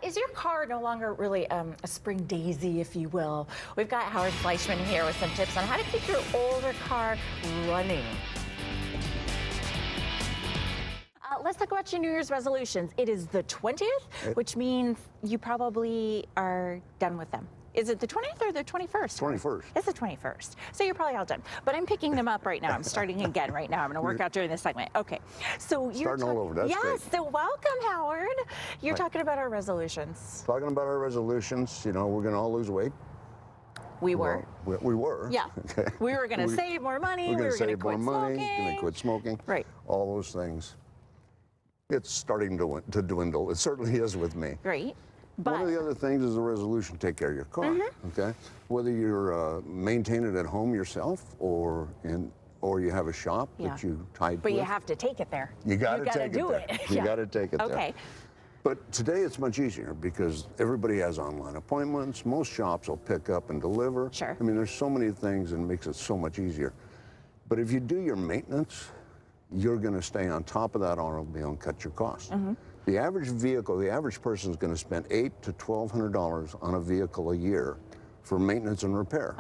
Is your car no longer really a spring daisy, if you will? We've got Howard Fleischmann here with some tips on how to keep your older car running. Let's talk about your New Year's resolutions. It is the 20th, which means you probably are done with them. Is it the 20th or the 21st? 21st. It's the 21st. So you're probably all done. But I'm picking them up right now. I'm starting again right now. I'm going to work out during this segment. Okay. So you're starting all over. That's great. Yes. So welcome, Howard. You're talking about our resolutions. Talking about our resolutions, you know, we're going to all lose weight. We were. Well, we were. Yeah. Okay. We were going to save more money. We're going to quit save more money. smoking. Going to quit smoking. Right. All those things. It's starting to dwindle. It certainly is with me. Great. One of the other things is a resolution: take care of your car. Okay, whether you're maintain it at home yourself or you have a shop that you tied. But you have to take it there. You got to take it there. You got to take it there. Okay. But today it's much easier because everybody has online appointments. Most shops will pick up and deliver. Sure. I mean, there's so many things and it makes it so much easier. But if you do your maintenance, you're going to stay on top of that automobile and cut your costs. The average vehicle, the average person is going to spend $800 to $1,200 on a vehicle a year for maintenance and repair.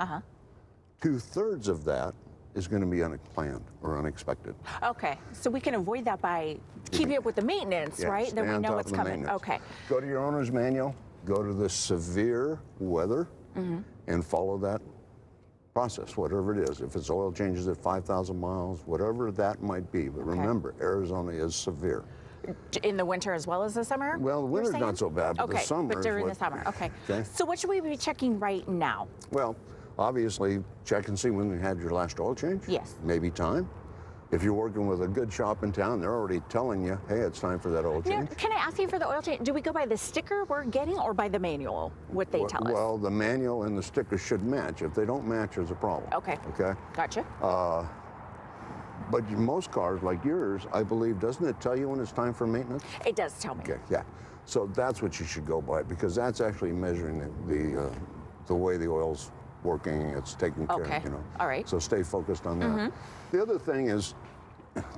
2/3 of that is going to be unplanned or unexpected. Okay, so we can avoid that by keeping up with the maintenance, right? Then we know what's coming. Okay. Go to your owner's manual, go to the severe weather, and follow that process, whatever it is. If it's oil changes at 5,000 miles, whatever that might be. But remember, Arizona is severe. In the winter as well as the summer? Well, the winter's not so bad, but the summer but during the summer, okay. Okay. So what should we be checking right now? Well, obviously, check and see when you had your last oil change. Yes. Maybe time. If you're working with a good shop in town, they're already telling you, hey, it's time for that oil change. Now, can I ask you for the oil change? Do we go by the sticker we're getting or by the manual, what they tell us? Well, the manual and the sticker should match. If they don't match, there's a problem. Okay. Okay? Gotcha. But most cars, like yours, I believe, doesn't it tell you when it's time for maintenance? It does tell me. Okay, yeah. So that's what you should go by because that's actually measuring the way the oil's working, it's taking care of, you know. All right. So stay focused on that. The other thing is,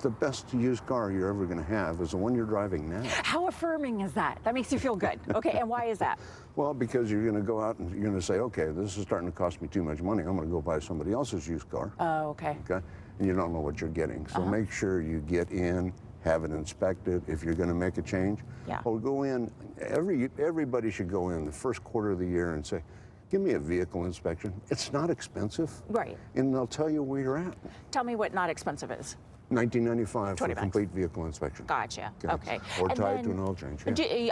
the best used car you're ever going to have is the one you're driving now. How affirming is that? That makes you feel good. Okay, and why is that? Well, because you're going to go out and you're going to say, okay, this is starting to cost me too much money. I'm going to go buy somebody else's used car. Oh, okay. Okay, and you don't know what you're getting. So make sure you get in, have it inspected. If you're going to make a change, or go in. Everybody should go in the first quarter of the year and say, give me a vehicle inspection. It's not expensive. Right. And they'll tell you where you're at. Tell me what not expensive is. $19.95 for a complete vehicle inspection. Gotcha. Okay. Or tied to an oil change.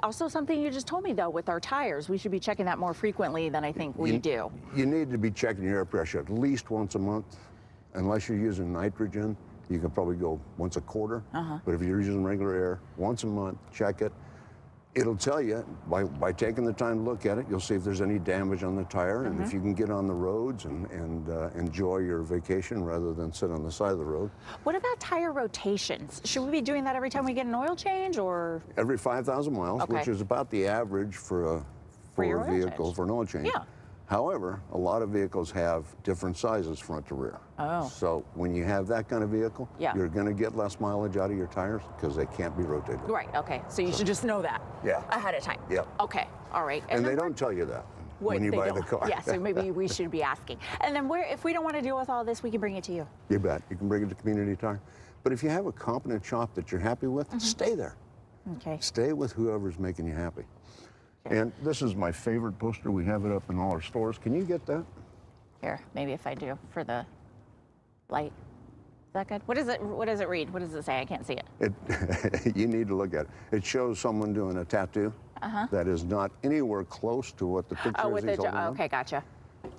Also, something you just told me though, with our tires, we should be checking that more frequently than I think we do. You need to be checking your air pressure at least once a month. Unless you're using nitrogen, you can probably go once a quarter. But if you're using regular air, once a month, check it. It'll tell you, by taking the time to look at it, you'll see if there's any damage on the tire, and if you can get on the roads and enjoy your vacation rather than sit on the side of the road. What about tire rotations? Should we be doing that every time we get an oil change, or? Every 5,000 miles, which is about the average for a vehicle, for an oil change. Yeah. However, a lot of vehicles have different sizes front to rear. Oh. So when you have that kind of vehicle, you're going to get less mileage out of your tires because they can't be rotated. Right, okay. So you should just know that ahead of time. Yeah. Okay, all right. And they don't tell you that when you buy the car. Yeah, so maybe we should be asking. And then if we don't want to deal with all this, we can bring it to you. You bet. You can bring it to Community Tire. But if you have a competent shop that you're happy with, stay there. Okay. Stay with whoever's making you happy. And this is my favorite poster. We have it up in all our stores. Can you get that? Here, maybe if I do for the light. Is that good? What does it read? What does it say? I can't see it. You need to look at it. It shows someone doing a tattoo that is not anywhere close to what the picture is. Okay, gotcha.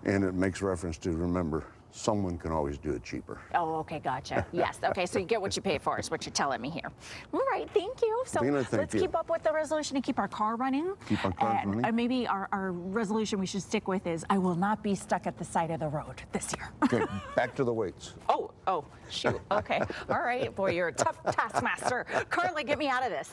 And it makes reference to, remember, someone can always do it cheaper. Oh, okay, gotcha. Yes, okay, so you get what you pay for is what you're telling me here. All right, thank you. So let's keep up with the resolution and keep our car running. Keep our cars running. And maybe our resolution we should stick with is, I will not be stuck at the side of the road this year. Okay, back to the weights. Oh, shoot, okay. All right, boy, you're a tough taskmaster. Carly, get me out of this.